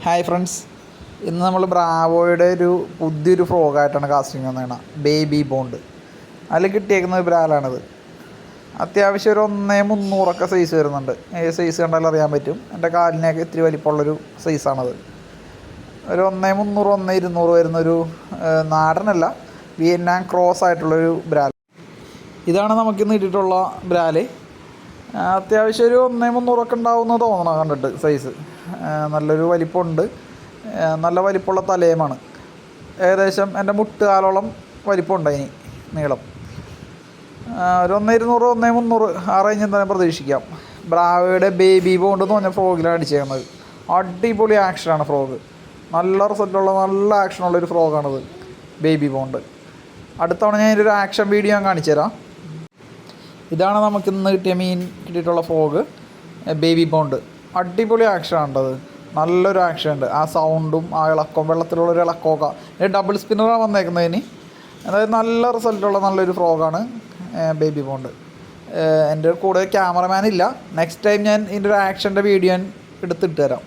Hi friends, ഇന്ന് നമ്മൾ ബ്രാവോയുടെ ഒരു പുതിയൊരു ഫ്രോഗായിട്ടാണ് കാസ്റ്റിംഗ് വന്നേണ ബേബി ബോണ്ട്. അതിൽ കിട്ടിയേക്കുന്ന ഒരു ബ്രാലാണിത്. അത്യാവശ്യം ഒരു 1.300 സൈസ് വരുന്നുണ്ട്. ഏത് സൈസ് കണ്ടാലും അറിയാൻ പറ്റും. എൻ്റെ കാലിനൊക്കെ ഇത്തിരി വലിപ്പമുള്ളൊരു സൈസാണത്. ഒരു 1.300 1.200 വരുന്നൊരു നാടനല്ല, വിയറ്റ്നാം ക്രോസ് ആയിട്ടുള്ളൊരു ബ്രാൽ. ഇതാണ് നമുക്കിന്ന് കിട്ടിയിട്ടുള്ള ബ്രാല്. അത്യാവശ്യം ഒരു 1.300 ഉണ്ടാവുമെന്ന് തോന്നണം കണ്ടിട്ട്. സൈസ് നല്ലൊരു വലിപ്പമുണ്ട്. നല്ല വലിപ്പമുള്ള തലയുമാണ്. ഏകദേശം എൻ്റെ മുട്ടുകാലോളം വലിപ്പമുണ്ട് അതിന് നീളം. ഒരു 1.200 1.300 ആ റേഞ്ചിൽ തന്നെ പ്രതീക്ഷിക്കാം. ബ്രാവോയുടെ ബേബി ബോണ്ട് എന്ന് പറഞ്ഞ ഫ്രോഗിലാണ് അടിച്ചേക്കുന്നത്. അടിപൊളി ആക്ഷനാണ് ഫ്രോഗ്. നല്ല റിസൾട്ടുള്ള നല്ല ആക്ഷനുള്ളൊരു ഫ്രോഗാണിത് ബേബി ബോണ്ട്. അടുത്തവണ ഞാൻ ഇതിൻ്റെ ഒരു ആക്ഷൻ വീഡിയോ ഞാൻ കാണിച്ചു തരാം. ഇതാണ് നമുക്കിന്ന് കിട്ടിയിട്ടുള്ള ഫ്രോഗ് ബേബി ബോണ്ട്. അടിപൊളി ആക്ഷനാണത്. നല്ലൊരു ആക്ഷൻ ഉണ്ട്. ആ സൗണ്ടും ആ ഇളക്കം, വെള്ളത്തിലുള്ളൊരു ഇളക്കമൊക്കെ. ഡബിൾ സ്പിന്നറാണ് വന്നേക്കുന്നതിന്. അതായത് നല്ല റിസൾട്ടുള്ള നല്ലൊരു ഫ്രോഗാണ് ബേബി ബോണ്ട്. എൻ്റെ കൂടെ ക്യാമറമാൻ ഇല്ല. നെക്സ്റ്റ് ടൈം ഞാൻ ഇതിൻ്റെ ഒരു ആക്ഷൻ്റെ വീഡിയോ ഞാൻ എടുത്തിട്ട് തരാം.